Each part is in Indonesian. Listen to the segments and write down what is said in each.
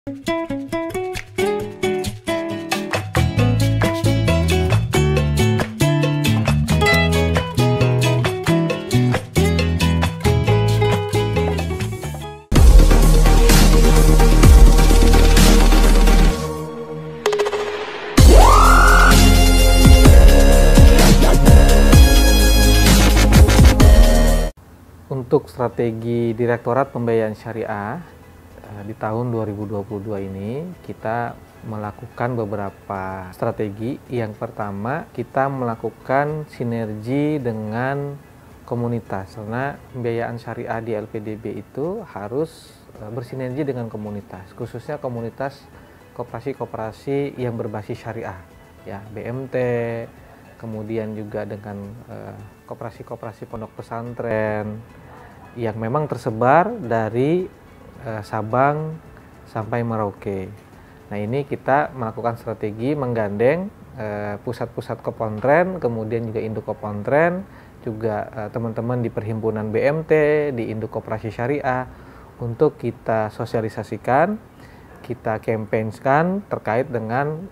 Untuk strategi Direktorat Pembiayaan Syariah di tahun 2022 ini kita melakukan beberapa strategi. Yang pertama, kita melakukan sinergi dengan komunitas, karena pembiayaan syariah di LPDB itu harus bersinergi dengan komunitas, khususnya komunitas koperasi-koperasi yang berbasis syariah, ya, BMT, kemudian juga dengan koperasi-koperasi pondok pesantren yang memang tersebar dari Sabang sampai Merauke. Nah, ini kita melakukan strategi menggandeng pusat-pusat Kopontren, kemudian juga induk Kopontren, juga teman-teman di perhimpunan BMT, di induk koperasi syariah, untuk kita sosialisasikan, kita campaign-kan terkait dengan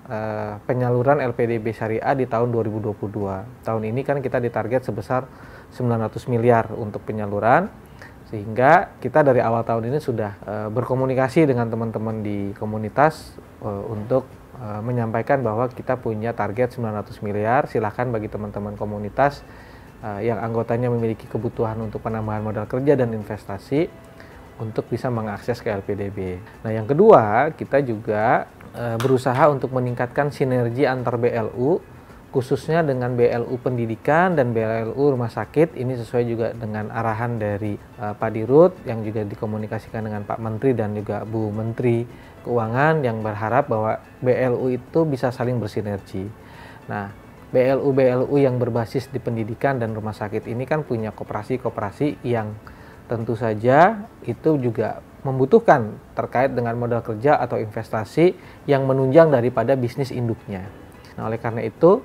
penyaluran LPDB syariah di tahun 2022. Tahun ini kan kita ditarget sebesar 900 miliar untuk penyaluran, sehingga kita dari awal tahun ini sudah berkomunikasi dengan teman-teman di komunitas untuk menyampaikan bahwa kita punya target 900 miliar. Silahkan bagi teman-teman komunitas yang anggotanya memiliki kebutuhan untuk penambahan modal kerja dan investasi untuk bisa mengakses ke LPDB. Nah, yang kedua, kita juga berusaha untuk meningkatkan sinergi antar BLU, khususnya dengan BLU pendidikan dan BLU rumah sakit. Ini sesuai juga dengan arahan dari Pak Dirut yang juga dikomunikasikan dengan Pak Menteri dan juga Bu Menteri Keuangan, yang berharap bahwa BLU itu bisa saling bersinergi. Nah, BLU yang berbasis di pendidikan dan rumah sakit ini kan punya koperasi-koperasi yang tentu saja itu juga membutuhkan terkait dengan modal kerja atau investasi yang menunjang daripada bisnis induknya. Nah, oleh karena itu,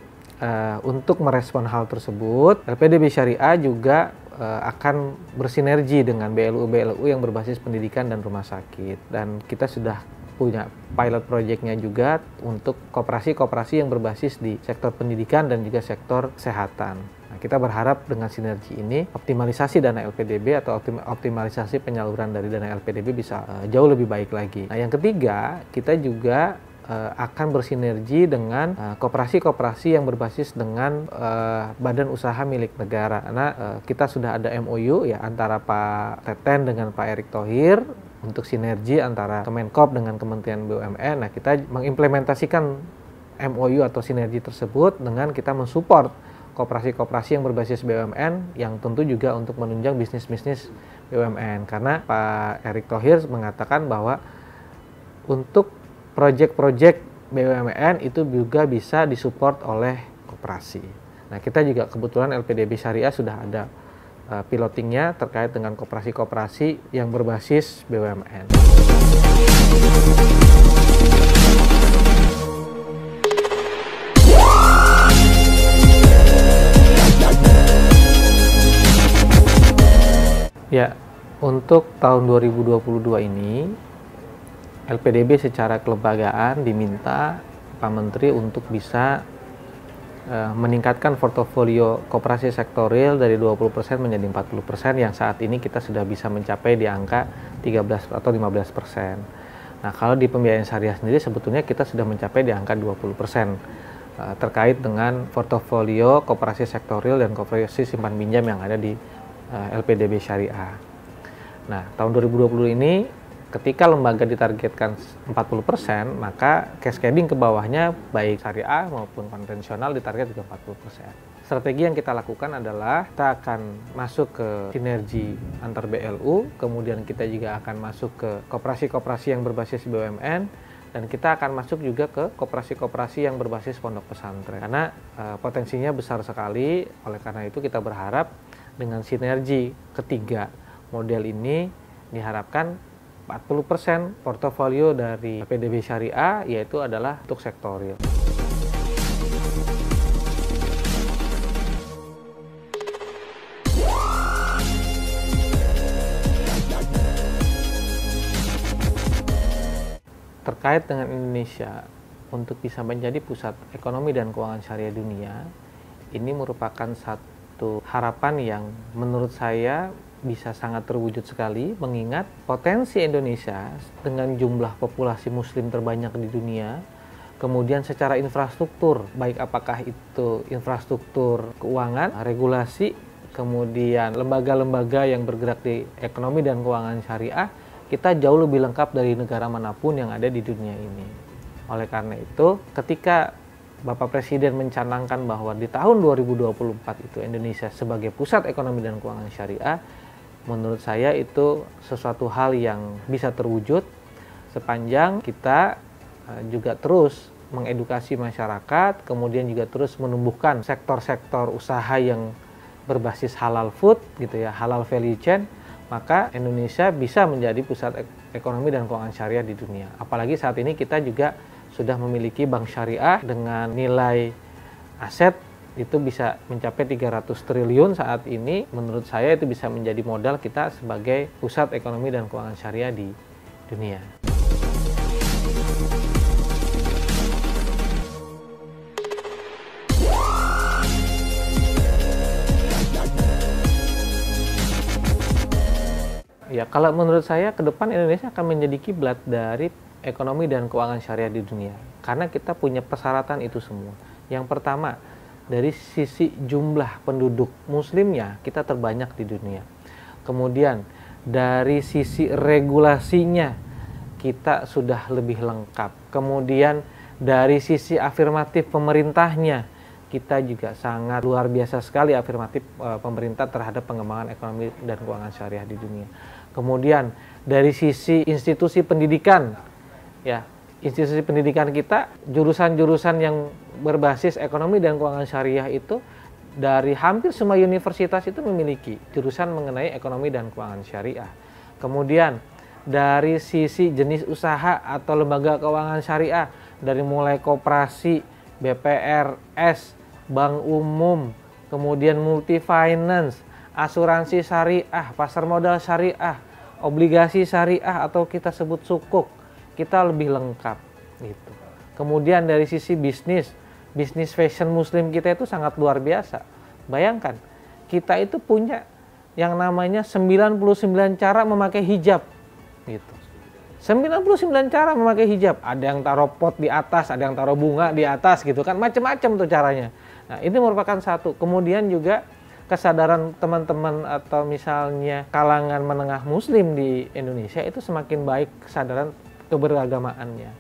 untuk merespon hal tersebut, LPDB Syariah juga akan bersinergi dengan BLU yang berbasis pendidikan dan rumah sakit. Dan kita sudah punya pilot project-nya juga untuk koperasi-koperasi yang berbasis di sektor pendidikan dan juga sektor kesehatan. Nah, kita berharap dengan sinergi ini, optimalisasi dana LPDB atau optimalisasi penyaluran dari dana LPDB bisa jauh lebih baik lagi. Nah, yang ketiga, kita juga akan bersinergi dengan koperasi-koperasi yang berbasis dengan badan usaha milik negara. Karena kita sudah ada MOU ya antara Pak Teten dengan Pak Erick Thohir untuk sinergi antara Kemenkop dengan Kementerian BUMN. Nah, kita mengimplementasikan MOU atau sinergi tersebut dengan kita mensupport koperasi-koperasi yang berbasis BUMN, yang tentu juga untuk menunjang bisnis-bisnis BUMN. Karena Pak Erick Thohir mengatakan bahwa untuk proyek-proyek BUMN itu juga bisa disupport oleh koperasi. Nah, kita juga kebetulan LPDB Syariah sudah ada pilotingnya terkait dengan koperasi-koperasi yang berbasis BUMN. Ya, untuk tahun 2022 ini LPDB secara kelembagaan diminta Pak Menteri untuk bisa meningkatkan portofolio koperasi sektorial dari 20% menjadi 40%, yang saat ini kita sudah bisa mencapai di angka 13 atau 15%. Nah, kalau di pembiayaan syariah sendiri sebetulnya kita sudah mencapai di angka 20% terkait dengan portofolio koperasi sektorial dan koperasi simpan pinjam yang ada di LPDB Syariah. Nah, tahun 2020 ini ketika lembaga ditargetkan 40%, maka cascading ke bawahnya baik syariah maupun konvensional ditarget juga 40%. Strategi yang kita lakukan adalah kita akan masuk ke sinergi antar BLU, kemudian kita juga akan masuk ke koperasi-koperasi yang berbasis BUMN, dan kita akan masuk juga ke koperasi-koperasi yang berbasis pondok pesantren. Karena potensinya besar sekali, oleh karena itu kita berharap dengan sinergi ketiga model ini diharapkan 40% portofolio dari LPDB Syariah yaitu adalah untuk sektorial. terkait dengan Indonesia untuk bisa menjadi pusat ekonomi dan keuangan syariah dunia, ini merupakan satu harapan yang menurut saya bisa sangat terwujud sekali, mengingat potensi Indonesia dengan jumlah populasi muslim terbanyak di dunia, kemudian secara infrastruktur, baik apakah itu infrastruktur keuangan, regulasi, kemudian lembaga-lembaga yang bergerak di ekonomi dan keuangan syariah, kita jauh lebih lengkap dari negara manapun yang ada di dunia ini. Oleh karena itu, ketika Bapak Presiden mencanangkan bahwa di tahun 2024 itu Indonesia sebagai pusat ekonomi dan keuangan syariah, menurut saya itu sesuatu hal yang bisa terwujud sepanjang kita juga terus mengedukasi masyarakat, kemudian juga terus menumbuhkan sektor-sektor usaha yang berbasis halal food, gitu ya, halal value chain, maka Indonesia bisa menjadi pusat ekonomi dan keuangan syariah di dunia. Apalagi saat ini kita juga sudah memiliki bank syariah dengan nilai aset itu bisa mencapai 300 triliun saat ini. Menurut saya itu bisa menjadi modal kita sebagai pusat ekonomi dan keuangan syariah di dunia. Ya, kalau menurut saya ke depan Indonesia akan menjadi kiblat dari ekonomi dan keuangan syariah di dunia. Karena kita punya persyaratan itu semua. Yang pertama, dari sisi jumlah penduduk muslimnya, kita terbanyak di dunia. Kemudian, dari sisi regulasinya, kita sudah lebih lengkap. Kemudian, dari sisi afirmatif pemerintahnya, kita juga sangat luar biasa sekali afirmatif pemerintah terhadap pengembangan ekonomi dan keuangan syariah di dunia. Kemudian dari sisi institusi pendidikan, ya, institusi pendidikan kita, jurusan-jurusan yang berbasis ekonomi dan keuangan syariah itu dari hampir semua universitas itu memiliki jurusan mengenai ekonomi dan keuangan syariah. Kemudian dari sisi jenis usaha atau lembaga keuangan syariah, dari mulai koperasi, BPRS, bank umum, kemudian multi finance, asuransi syariah, pasar modal syariah, obligasi syariah atau kita sebut sukuk, kita lebih lengkap gitu. Kemudian dari sisi bisnis fashion muslim kita itu sangat luar biasa. Bayangkan, kita itu punya yang namanya 99 cara memakai hijab gitu. 99 cara memakai hijab. Ada yang taruh pot di atas, ada yang taruh bunga di atas gitu kan, macam-macam tuh caranya. Nah, ini merupakan satu. Kemudian juga kesadaran teman-teman atau misalnya kalangan menengah muslim di Indonesia itu semakin baik kesadaran keberagamaannya.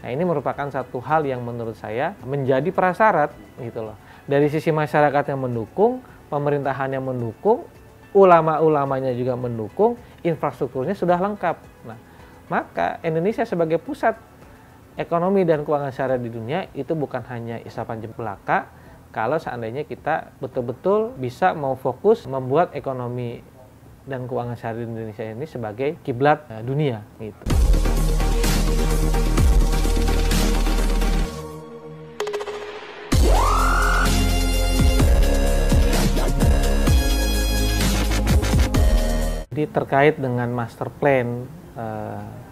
Nah, ini merupakan satu hal yang menurut saya menjadi prasyarat gitu loh. Dari sisi masyarakat yang mendukung, pemerintahan yang mendukung, ulama-ulamanya juga mendukung, infrastrukturnya sudah lengkap. Nah, maka Indonesia sebagai pusat ekonomi dan keuangan syariah di dunia itu bukan hanya isapan jempol belaka, kalau seandainya kita betul-betul bisa mau fokus membuat ekonomi dan keuangan syariah di Indonesia ini sebagai kiblat dunia gitu. Jadi terkait dengan master plan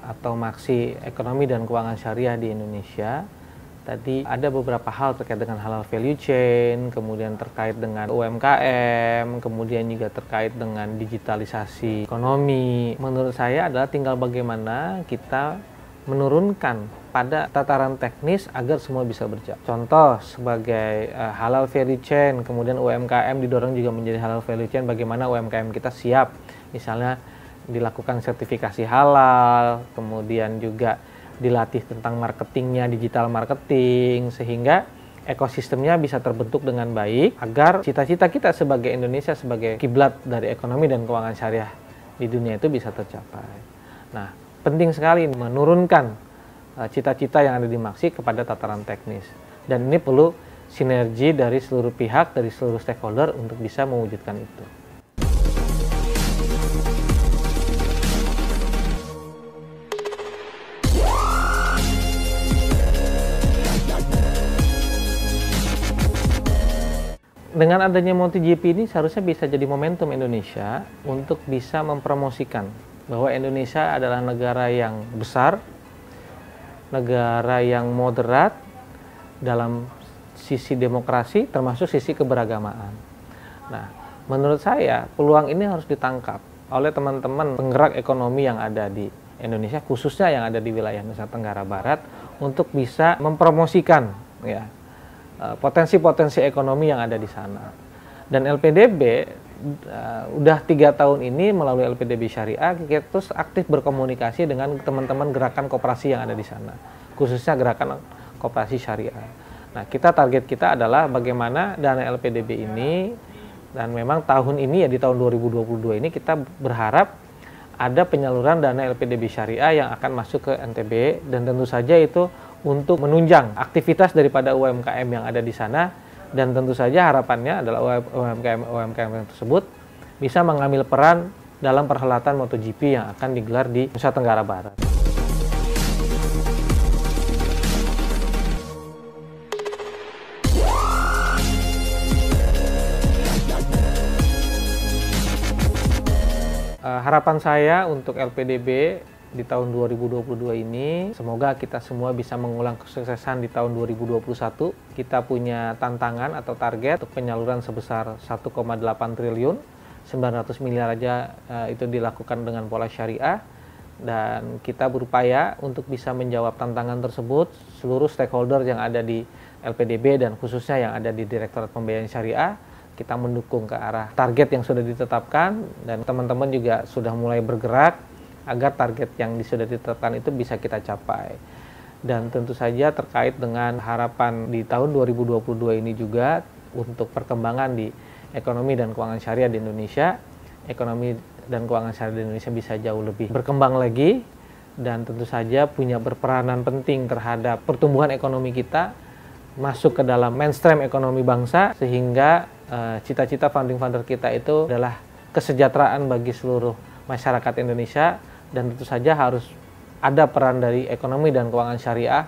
atau maksi ekonomi dan keuangan syariah di Indonesia, tadi ada beberapa hal terkait dengan halal value chain, kemudian terkait dengan UMKM, kemudian juga terkait dengan digitalisasi ekonomi. Menurut saya adalah tinggal bagaimana kita menurunkan pada tataran teknis agar semua bisa berjalan. Contoh sebagai halal value chain, kemudian UMKM didorong juga menjadi halal value chain, bagaimana UMKM kita siap, misalnya dilakukan sertifikasi halal, kemudian juga dilatih tentang marketingnya, digital marketing, sehingga ekosistemnya bisa terbentuk dengan baik agar cita-cita kita sebagai Indonesia sebagai kiblat dari ekonomi dan keuangan syariah di dunia itu bisa tercapai. Nah, penting sekali menurunkan cita-cita yang ada di Maksi kepada tataran teknis, dan ini perlu sinergi dari seluruh pihak, dari seluruh stakeholder untuk bisa mewujudkan itu. Dengan adanya MotoGP ini seharusnya bisa jadi momentum Indonesia untuk bisa mempromosikan bahwa Indonesia adalah negara yang besar, negara yang moderat dalam sisi demokrasi termasuk sisi keberagamaan. Nah, menurut saya peluang ini harus ditangkap oleh teman-teman penggerak ekonomi yang ada di Indonesia, khususnya yang ada di wilayah Nusa Tenggara Barat, untuk bisa mempromosikan ya potensi-potensi ekonomi yang ada di sana. Dan LPDB udah 3 tahun ini melalui LPDB Syariah kita terus aktif berkomunikasi dengan teman-teman gerakan koperasi yang ada di sana, khususnya gerakan koperasi syariah. Nah, target kita adalah bagaimana dana LPDB ini, dan memang tahun ini ya di tahun 2022 ini kita berharap ada penyaluran dana LPDB Syariah yang akan masuk ke NTB, dan tentu saja itu untuk menunjang aktivitas daripada UMKM yang ada di sana. Dan tentu saja harapannya adalah UMKM tersebut bisa mengambil peran dalam perhelatan MotoGP yang akan digelar di Nusa Tenggara Barat. Harapan saya untuk LPDB di tahun 2022 ini, semoga kita semua bisa mengulang kesuksesan di tahun 2021. Kita punya tantangan atau target untuk penyaluran sebesar 1,8 triliun, 900 miliar aja itu dilakukan dengan pola syariah. Dan kita berupaya untuk bisa menjawab tantangan tersebut. Seluruh stakeholder yang ada di LPDB dan khususnya yang ada di Direktorat Pembiayaan Syariah, kita mendukung ke arah target yang sudah ditetapkan, dan teman-teman juga sudah mulai bergerak agar target yang sudah ditetapkan itu bisa kita capai. Dan tentu saja terkait dengan harapan di tahun 2022 ini juga untuk perkembangan di ekonomi dan keuangan syariah di Indonesia, ekonomi dan keuangan syariah di Indonesia bisa jauh lebih berkembang lagi, dan tentu saja punya berperanan penting terhadap pertumbuhan ekonomi kita, masuk ke dalam mainstream ekonomi bangsa, sehingga cita-cita founding father kita itu adalah kesejahteraan bagi seluruh masyarakat Indonesia. Dan tentu saja harus ada peran dari ekonomi dan keuangan syariah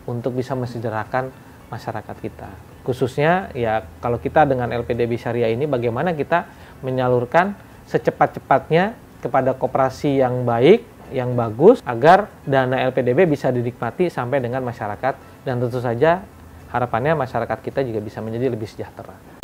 untuk bisa mensejahterakan masyarakat kita. Khususnya ya kalau kita dengan LPDB Syariah ini bagaimana kita menyalurkan secepat-cepatnya kepada koperasi yang baik, yang bagus, agar dana LPDB bisa dinikmati sampai dengan masyarakat, dan tentu saja harapannya masyarakat kita juga bisa menjadi lebih sejahtera.